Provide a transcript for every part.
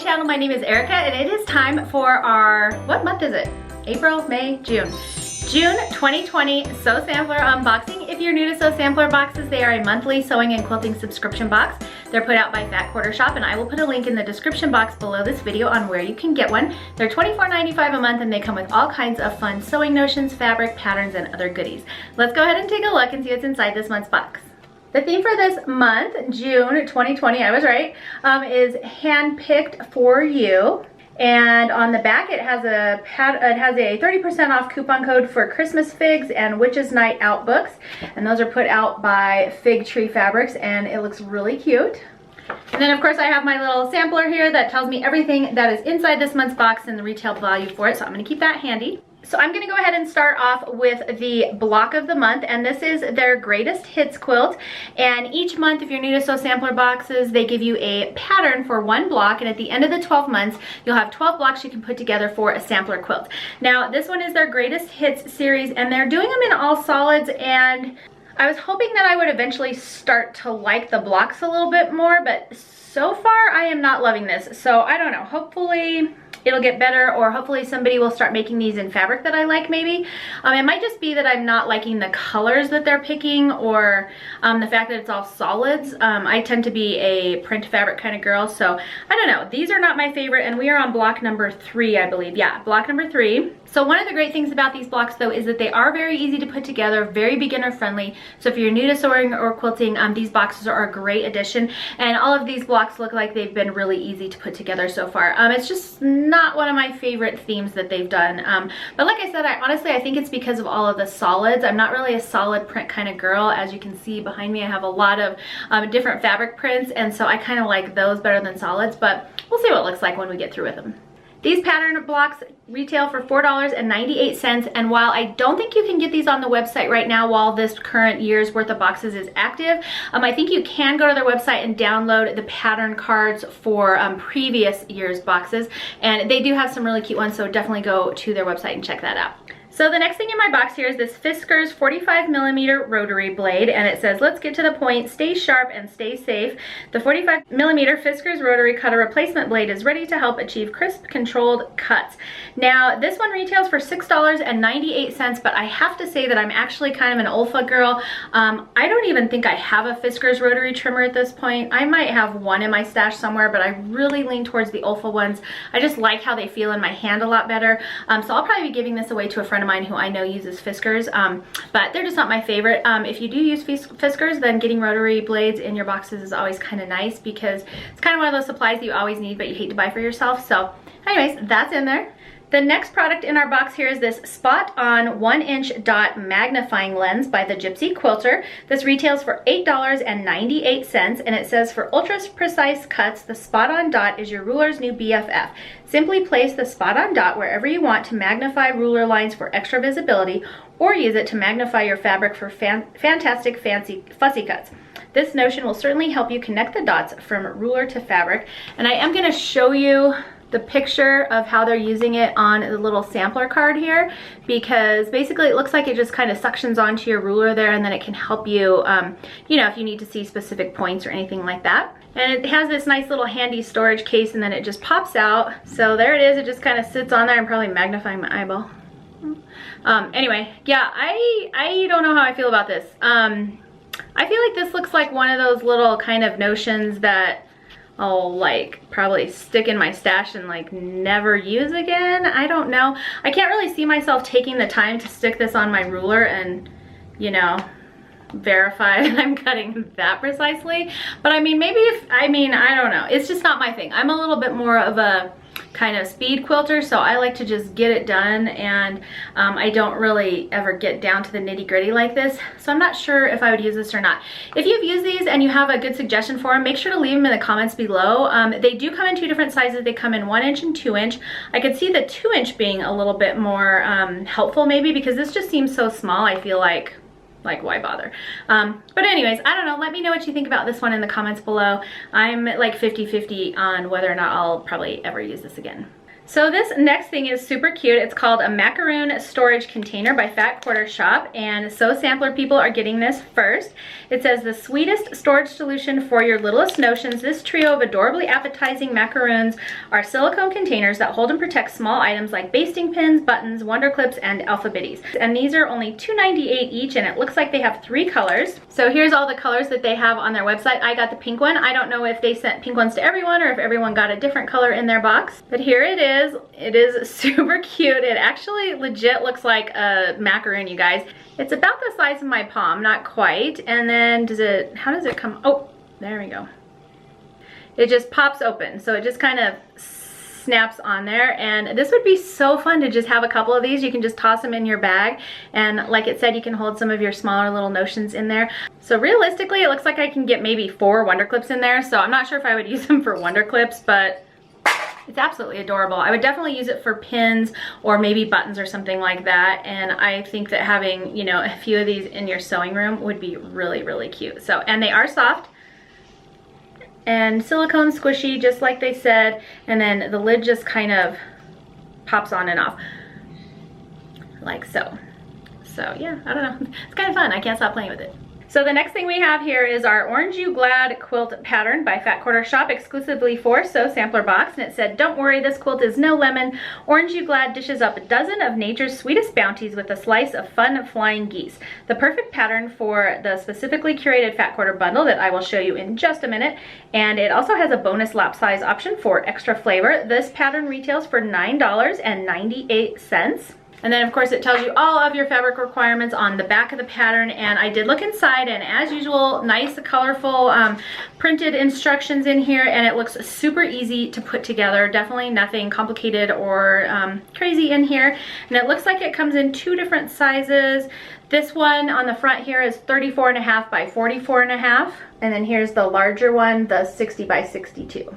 channel. My name is Erica and it is time for our, what month is it? April, May, June. June 2020 Sew Sampler unboxing. If you're new to Sew Sampler boxes, they are a monthly sewing and quilting subscription box. They're put out by Fat Quarter Shop, and I will put a link in the description box below this video on where you can get one. They're $24.95 a month and they come with all kinds of fun sewing notions, fabric, patterns, and other goodies. Let's go ahead and take a look and see what's inside this month's box. The theme for this month, June 2020, I was right, is handpicked for you. And on the back, it has a 30% off coupon code for Christmas figs and Witches Night Out books. And those are put out by Fig Tree Fabrics, and it looks really cute. And then of course I have my little sampler here that tells me everything that is inside this month's box and the retail value for it. So I'm gonna keep that handy. So I'm gonna go ahead and start off with the block of the month, and this is their greatest hits quilt. And each month, if you're new to Sew Sampler boxes, they give you a pattern for one block, and at the end of the 12 months, you'll have 12 blocks you can put together for a sampler quilt. Now, this one is their greatest hits series, and they're doing them in all solids, and I was hoping that I would eventually start to like the blocks a little bit more, but so far I am not loving this. So I don't know, hopefully it'll get better, or hopefully somebody will start making these in fabric that I like maybe. It might just be that I'm not liking the colors that they're picking, or the fact that it's all solids. I tend to be a print fabric kind of girl, so I don't know. These are not my favorite, and we are on block number 3, I believe. Yeah, block number 3. So one of the great things about these blocks though is that they are very easy to put together, very beginner friendly. So if you're new to sewing or quilting, these boxes are a great addition, and all of these blocks look like they've been really easy to put together so far. It's just not one of my favorite themes that they've done, but like I said, I think it's because of all of the solids. I'm not really a solid print kind of girl. As you can see behind me, I have a lot of different fabric prints, and so I kind of like those better than solids, but we'll see what it looks like when we get through with them. These pattern blocks retail for $4.98, and while I don't think you can get these on the website right now while this current year's worth of boxes is active, I think you can go to their website and download the pattern cards for previous year's boxes, and they do have some really cute ones, so definitely go to their website and check that out. So the next thing in my box here is this Fiskars 45mm rotary blade, and it says, let's get to the point, stay sharp and stay safe. The 45mm Fiskars rotary cutter replacement blade is ready to help achieve crisp, controlled cuts. Now, this one retails for $6.98, but I have to say that I'm actually kind of an Olfa girl. I don't even think I have a Fiskars rotary trimmer at this point. I might have one in my stash somewhere, but I really lean towards the Olfa ones. I just like how they feel in my hand a lot better. So I'll probably be giving this away to a friend of mine who I know uses Fiskars, but they're just not my favorite. If you do use Fiskars, then getting rotary blades in your boxes is always kind of nice, because it's kind of one of those supplies that you always need but you hate to buy for yourself. So anyways, that's in there. The next product in our box here is this Spot On 1-inch Dot Magnifying Lens by the Gypsy Quilter. This retails for $8.98, and it says, for ultra precise cuts, the Spot On Dot is your ruler's new BFF. Simply place the Spot On Dot wherever you want to magnify ruler lines for extra visibility, or use it to magnify your fabric for fantastic, fancy, fussy cuts. This notion will certainly help you connect the dots from ruler to fabric, and I am going to show you the picture of how they're using it on the little sampler card here, because basically it looks like it just kind of suctions onto your ruler there, and then it can help you, you know, if you need to see specific points or anything like that. And it has this nice little handy storage case, and then it just pops out. So there it is. It just kind of sits on there. I'm probably magnifying my eyeball. Anyway, yeah, I don't know how I feel about this. I feel like this looks like one of those little kind of notions that I'll like probably stick in my stash and like never use again. I don't know. I can't really see myself taking the time to stick this on my ruler and, you know, verify that I'm cutting that precisely. But I mean, maybe if, I don't know. It's just not my thing. I'm a little bit more of a kind of speed quilter, so I like to just get it done, and I don't really ever get down to the nitty-gritty like this, so I'm not sure if I would use this or not. If you've used these and you have a good suggestion for them, make sure to leave them in the comments below. They do come in 2 different sizes. They come in 1-inch and 2-inch. I could see the 2-inch being a little bit more helpful maybe, because this just seems so small. I feel like why bother? But anyways, I don't know. Let me know what you think about this one in the comments below. I'm like 50-50 on whether or not I'll probably ever use this again. So this next thing is super cute. It's called a macaroon storage container by Fat Quarter Shop, and So Sampler people are getting this first. It says the sweetest storage solution for your littlest notions. This trio of adorably appetizing macaroons are silicone containers that hold and protect small items like basting pins, buttons, wonder clips, and alphabetties. And these are only $2.98 each, and it looks like they have 3 colors. So here's all the colors that they have on their website. I got the pink one. I don't know if they sent pink ones to everyone or if everyone got a different color in their box, but here it is. It is super cute. It actually legit looks like a macaroon, you guys. It's about the size of my palm, not quite. And then how does it come? Oh, there we go. It just pops open. So it just kind of snaps on there, and this would be so fun to just have a couple of these. You can just toss them in your bag, and like it said, you can hold some of your smaller little notions in there. So realistically, it looks like I can get maybe 4 wonder clips in there. So I'm not sure if I would use them for wonder clips, but it's absolutely adorable. I would definitely use it for pins or maybe buttons or something like that. And I think that having, you know, a few of these in your sewing room would be really, really cute. So, and they are soft and silicone squishy, just like they said. And then the lid just kind of pops on and off like so. So yeah, I don't know. It's kind of fun. I can't stop playing with it. So the next thing we have here is our Orange You Glad quilt pattern by Fat Quarter Shop, exclusively for So Sampler box. And it said, don't worry, this quilt is no lemon. Orange You Glad dishes up a dozen of nature's sweetest bounties with a slice of fun flying geese. The perfect pattern for the specifically curated Fat Quarter bundle that I will show you in just a minute. And it also has a bonus lap size option for extra flavor. This pattern retails for $9.98. And then of course it tells you all of your fabric requirements on the back of the pattern, and I did look inside, and as usual, nice colorful printed instructions in here, and it looks super easy to put together. Definitely nothing complicated or crazy in here. And it looks like it comes in 2 different sizes. This one on the front here is 34.5 by 44.5, and then here's the larger one, the 60 by 62.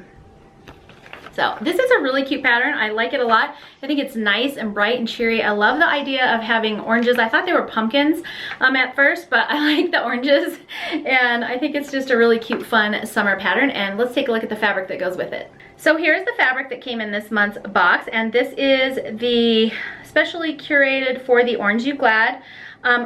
So this is a really cute pattern. I like it a lot. I think it's nice and bright and cheery. I love the idea of having oranges. I thought they were pumpkins at first, but I like the oranges, and I think it's just a really cute, fun summer pattern. And let's take a look at the fabric that goes with it. So here's the fabric that came in this month's box, and this is the specially curated for the Orange You Glad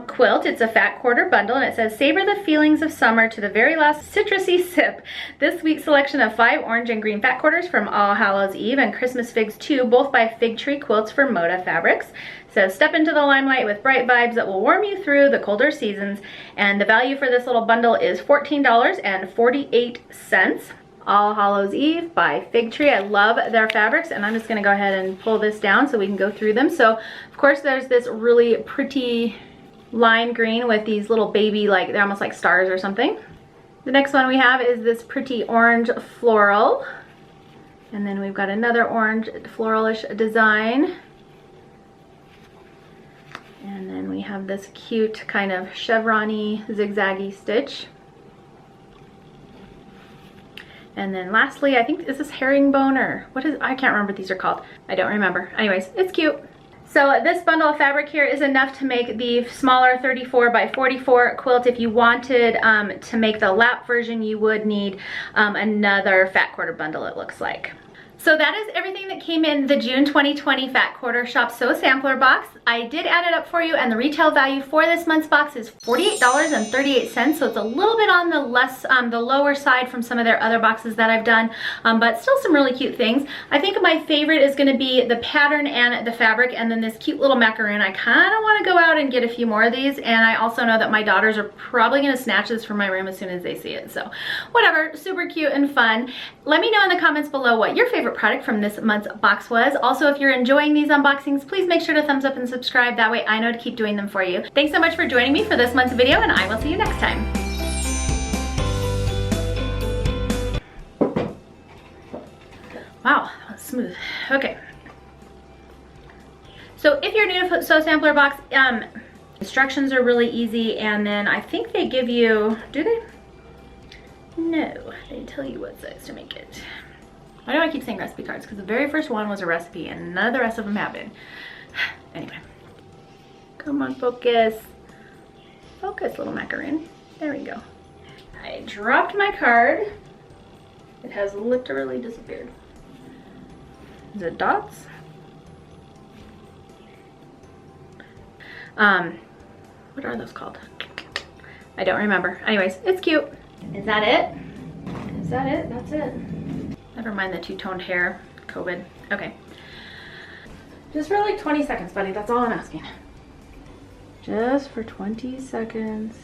quilt. It's a Fat Quarter bundle, and it says, savor the feelings of summer to the very last citrusy sip. This week's selection of 5 orange and green fat quarters from All Hallows Eve and Christmas Figs 2, both by Fig Tree Quilts for Moda Fabrics. So step into the limelight with bright vibes that will warm you through the colder seasons. And the value for this little bundle is $14.48. All Hallows Eve by Fig Tree. I love their fabrics, and I'm just going to go ahead and pull this down so we can go through them. So of course there's this really pretty lime green with these little baby, like they're almost like stars or something. The next one we have is this pretty orange floral, and then we've got another orange floralish design, and then we have this cute kind of chevron-y zigzaggy stitch. And then lastly, I think, is this herringbone or what is, I can't remember what these are called. I don't remember. Anyways, it's cute. So this bundle of fabric here is enough to make the smaller 34 by 44 quilt. If you wanted to make the lap version, you would need another Fat Quarter bundle, it looks like. So that is everything that came in the June 2020 Fat Quarter Shop So Sampler box. I did add it up for you, and the retail value for this month's box is $48.38. So it's a little bit on the the lower side from some of their other boxes that I've done, but still some really cute things. I think my favorite is going to be the pattern and the fabric, and then this cute little macaroon. I kind of want to go out and get a few more of these, and I also know that my daughters are probably going to snatch this from my room as soon as they see it. So whatever, super cute and fun. Let me know in the comments below what your favorite product from this month's box was. Also, if you're enjoying these unboxings, please make sure to thumbs up and subscribe. That way I know to keep doing them for you. Thanks so much for joining me for this month's video, and I will see you next time. Wow, that was smooth. Okay. So if you're new to So Sampler box, instructions are really easy, and then I think they give you, do they? No, they tell you what size to make it. Why do I keep saying recipe cards? Because the very first one was a recipe and none of the rest of them have been. Anyway. Come on, focus. Focus, little macaroon. There we go. I dropped my card. It has literally disappeared. Is it dots? What are those called? I don't remember. Anyways, it's cute. Is that it? Is that it? That's it. Never mind the two-toned hair. COVID. Okay. Just for like 20 seconds, buddy. That's all I'm asking. Just for 20 seconds.